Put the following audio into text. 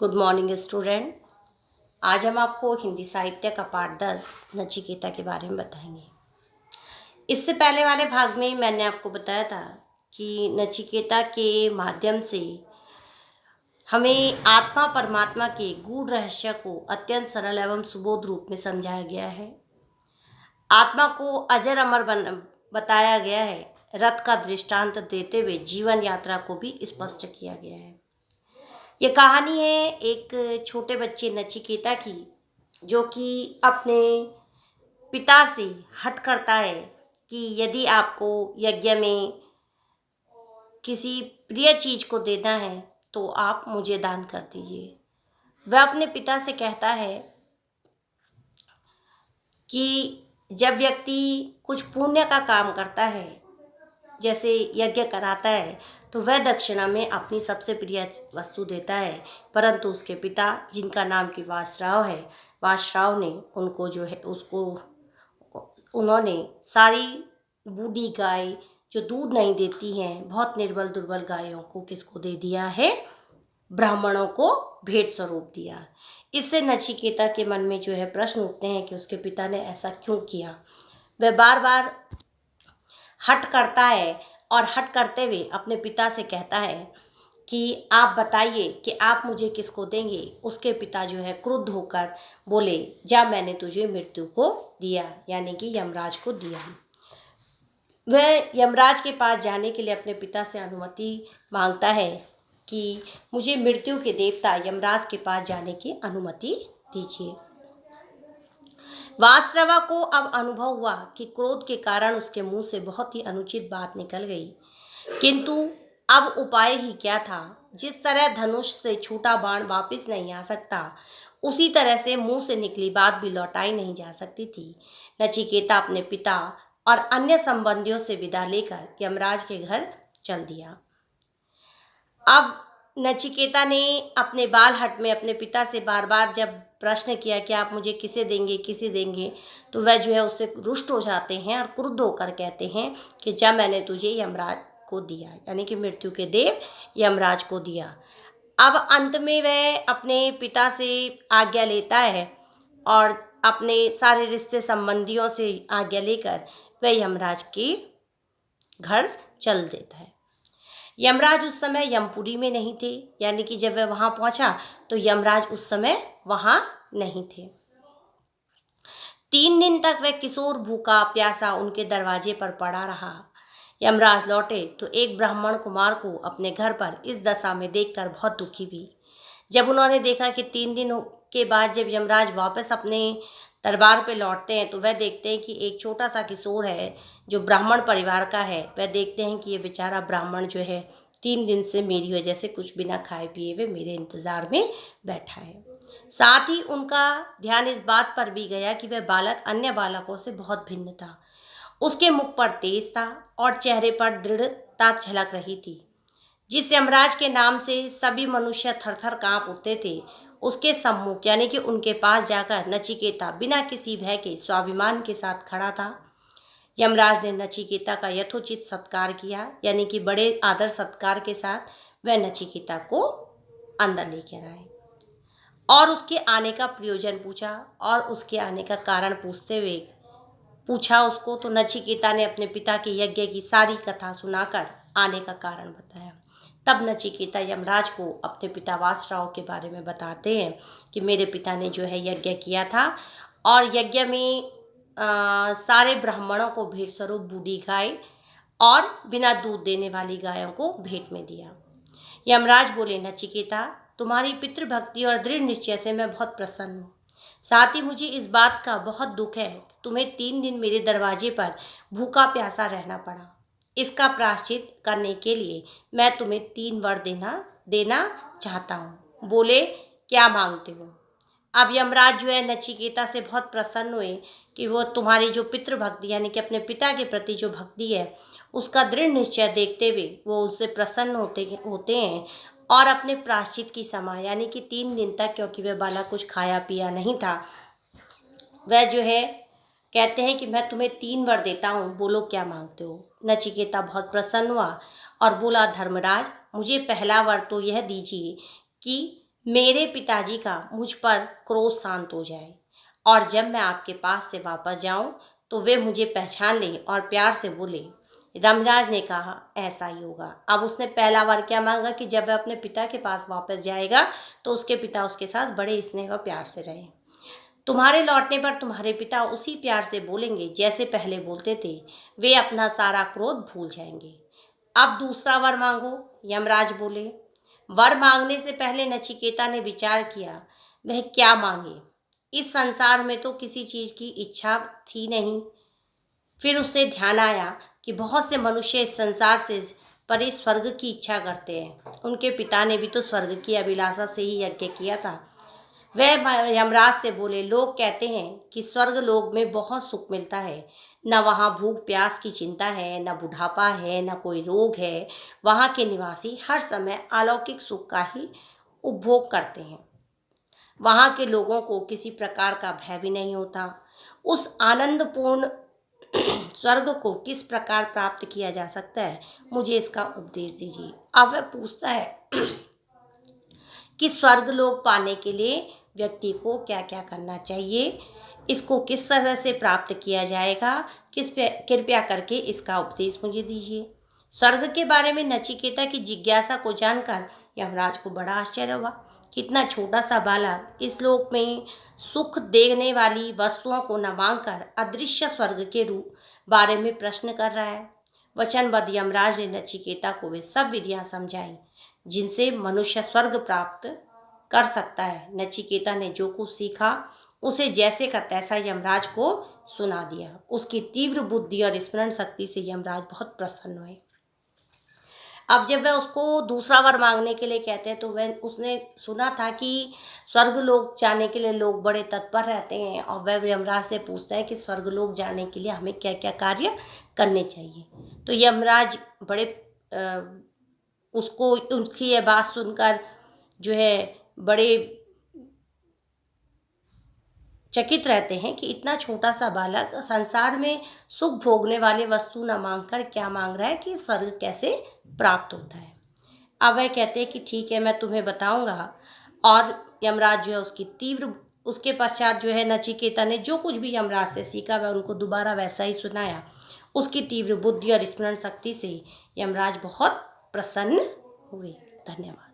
Good morning student. आज हम आपको हिंदी साहित्य का पाठ 10 नचिकेता के बारे में बताएंगे। इससे पहले वाले भाग में मैंने आपको बताया था कि नचिकेता के माध्यम से हमें आत्मा परमात्मा के गूढ़ रहस्य को अत्यंत सरल एवं सुबोध रूप में समझाया गया है। आत्मा को अजर अमर बताया गया है। रथ का दृष्टांत देते हुए जीवन यात्रा को भी स्पष्ट किया गया है। ये कहानी है एक छोटे बच्चे नचिकेता की, जो कि अपने पिता से हट करता है कि यदि आपको यज्ञ में किसी प्रिय चीज को देना है तो आप मुझे दान कर दीजिए। वह अपने पिता से कहता है कि जब व्यक्ति कुछ पुण्य का काम करता है, जैसे यज्ञ कराता है, तो वह दक्षिणा में अपनी सबसे प्रिय वस्तु देता है। परंतु उसके पिता, जिनका नाम कि वासराव है, वासराव ने उनको जो है उन्होंने सारी बूढ़ी गाय जो दूध नहीं देती हैं, बहुत निर्बल दुर्बल गायों को किसको दे दिया है? ब्राह्मणों को भेंट स्वरूप दिया। इससे नचिकेता के मन में जो है प्रश्न उठते हैं कि उसके पिता ने ऐसा क्यों किया। वह बार बार हट करता है और हट करते हुए अपने पिता से कहता है कि आप बताइए कि आप मुझे किसको देंगे। उसके पिता जो है क्रुद्ध होकर बोले, जा, मैंने तुझे मृत्यु को दिया, यानी कि यमराज को दिया। वह यमराज के पास जाने के लिए अपने पिता से अनुमति मांगता है कि मुझे मृत्यु के देवता यमराज के पास जाने की अनुमति दीजिए। वासरवा को अब अनुभव हुआ कि क्रोध के कारण उसके मुंह से बहुत ही अनुचित बात निकल गई, किंतु अब उपाय ही क्या था। जिस तरह धनुष से छूटा बाण वापस नहीं आ सकता, उसी तरह से मुंह से निकली बात भी लौटाई नहीं जा सकती थी। नचिकेता अपने पिता और अन्य संबंधियों से विदा लेकर यमराज के घर चल दिया। अब नचिकेता ने अपने बालहट में अपने पिता से बार बार जब प्रश्न किया कि आप मुझे किसे देंगे, तो वह जो है उससे रुष्ट हो जाते हैं और क्रुद्ध होकर कहते हैं कि जब मैंने तुझे यमराज को दिया, यानी कि मृत्यु के देव यमराज को दिया। अब अंत में वह अपने पिता से आज्ञा लेता है और अपने सारे रिश्ते संबंधियों से आज्ञा लेकर वह यमराज के घर चल देता है। यमराज उस समय यमपुरी में नहीं थे, यानी कि जब वह वहां पहुंचा तो यमराज उस समय वहां नहीं थे। 3 दिन तक वह किशोर भूखा प्यासा उनके दरवाजे पर पड़ा रहा। यमराज लौटे तो एक ब्राह्मण कुमार को अपने घर पर इस दशा में देखकर बहुत दुखी हुई। जब उन्होंने देखा कि 3 दिन के बाद जब यमराज वापस अपने दरबार पे लौटते हैं, तो वह देखते हैं कि एक छोटा सा किशोर है जो ब्राह्मण परिवार का है। वह देखते हैं कि ये बेचारा ब्राह्मण जो है 3 दिन से मेरी वजह से कुछ बिना खाए पिए हुए मेरे इंतज़ार में बैठा है। साथ ही उनका ध्यान इस बात पर भी गया कि वह बालक अन्य बालकों से बहुत भिन्न था। उसके मुख पर तेज था और चेहरे पर दृढ़ता झलक रही थी। जिस यमराज के नाम से सभी मनुष्य थरथर कांप उठते थे, उसके सम्मुख यानी कि उनके पास जाकर नचिकेता बिना किसी भय के स्वाभिमान के साथ खड़ा था। यमराज ने नचिकेता का यथोचित सत्कार किया, यानी कि बड़े आदर सत्कार के साथ वह नचिकेता को अंदर लेकर आए और उसके आने का प्रयोजन पूछा और उसके आने का कारण पूछते हुए पूछा उसको, तो नचिकेता ने अपने पिता के यज्ञ की सारी कथा सुनाकर आने का कारण बताया। तब नचिकेता यमराज को अपने पिता वासराव के बारे में बताते हैं कि मेरे पिता ने जो है यज्ञ किया था और यज्ञ में सारे ब्राह्मणों को भेंट स्वरूप बूढ़ी गाय और बिना दूध देने वाली गायों को भेंट में दिया। यमराज बोले, नचिकेता, तुम्हारी पितृभक्ति और दृढ़ निश्चय से मैं बहुत प्रसन्न हूँ। साथ ही मुझे इस बात का बहुत दुख है कि तुम्हें 3 दिन मेरे दरवाजे पर भूखा प्यासा रहना पड़ा। इसका प्रायश्चित करने के लिए मैं तुम्हें 3 वर देना चाहता हूँ। बोले, क्या मांगते हो? अब यमराज जो है नचिकेता से बहुत प्रसन्न हुए कि वो तुम्हारी जो पितृभक्ति यानी कि अपने पिता के प्रति जो भक्ति है, उसका दृढ़ निश्चय देखते हुए वो उससे प्रसन्न होते हैं और अपने प्रायश्चित की समय यानी कि 3 दिन तक, क्योंकि वह बालक कुछ खाया पिया नहीं था, वह जो है कहते हैं कि मैं तुम्हें 3 वर देता हूँ, बोलो क्या मांगते हो। नचिकेता बहुत प्रसन्न हुआ और बोला, धर्मराज, मुझे पहला वर तो यह दीजिए कि मेरे पिताजी का मुझ पर क्रोध शांत हो जाए और जब मैं आपके पास से वापस जाऊं तो वे मुझे पहचान लें और प्यार से बोले। यमराज ने कहा, ऐसा ही होगा। अब उसने पहला बार क्या मांगा कि जब वह अपने पिता के पास वापस जाएगा तो उसके पिता उसके साथ बड़े स्नेह और प्यार से रहे। तुम्हारे लौटने पर तुम्हारे पिता उसी प्यार से बोलेंगे जैसे पहले बोलते थे। वे अपना सारा क्रोध भूल जाएंगे। अब दूसरा वर मांगो, यमराज बोले। वर मांगने से पहले नचिकेता ने विचार किया वह क्या मांगे। इस संसार में तो किसी चीज की इच्छा थी नहीं। फिर उससे ध्यान आया कि बहुत से मनुष्य इस संसार से परे स्वर्ग की इच्छा करते हैं। उनके पिता ने भी तो स्वर्ग की अभिलाषा से ही यज्ञ किया था। वह यमराज से बोले, लोग कहते हैं कि स्वर्ग लोक में बहुत सुख मिलता है। न वहाँ भूख प्यास की चिंता है, न बुढ़ापा है, न कोई रोग है। वहाँ के निवासी हर समय अलौकिक सुख का ही उपभोग करते हैं। वहाँ के लोगों को किसी प्रकार का भय भी नहीं होता। उस आनंदपूर्ण स्वर्ग को किस प्रकार प्राप्त किया जा सकता है, मुझे इसका उपदेश दीजिए। अब वह पूछता है कि स्वर्ग लोक पाने के लिए व्यक्ति को क्या क्या करना चाहिए, इसको किस तरह से प्राप्त किया जाएगा, कृपया करके इसका उपदेश मुझे दीजिए। स्वर्ग के बारे में नचिकेता की जिज्ञासा को जानकर यमराज को बड़ा आश्चर्य हुआ। कितना छोटा सा बालक इस लोक में सुख देने वाली वस्तुओं को न मांगकर अदृश्य स्वर्ग के रूप बारे में प्रश्न कर रहा है। वचनबद्ध यमराज ने नचिकेता को वे सब विधियां समझाई जिनसे मनुष्य स्वर्ग प्राप्त कर सकता है। नचिकेता ने जो कुछ सीखा उसे जैसे का तैसा यमराज को सुना दिया। उसकी तीव्र बुद्धि और स्मरण शक्ति से यमराज बहुत प्रसन्न हुए। अब जब वह उसको दूसरा वर मांगने के लिए कहते हैं तो वह उसने सुना था कि स्वर्ग लोक जाने के लिए लोग बड़े तत्पर रहते हैं और वह यमराज से पूछता है कि स्वर्ग लोक जाने के लिए हमें क्या क्या कार्य करने चाहिए। तो यमराज बड़े उसको उनकी यह बात सुनकर जो है बड़े चकित रहते हैं कि इतना छोटा सा बालक संसार में सुख भोगने वाले वस्तु न मांगकर क्या मांग रहा है कि स्वर्ग कैसे प्राप्त होता है। अब वह कहते हैं कि ठीक है, मैं तुम्हें बताऊंगा। और यमराज जो है उसके पश्चात जो है नचिकेता ने जो कुछ भी यमराज से सीखा वह उनको दोबारा वैसा ही सुनाया। उसकी तीव्र बुद्धि और स्मरण शक्ति से यमराज बहुत प्रसन्न हुए। धन्यवाद।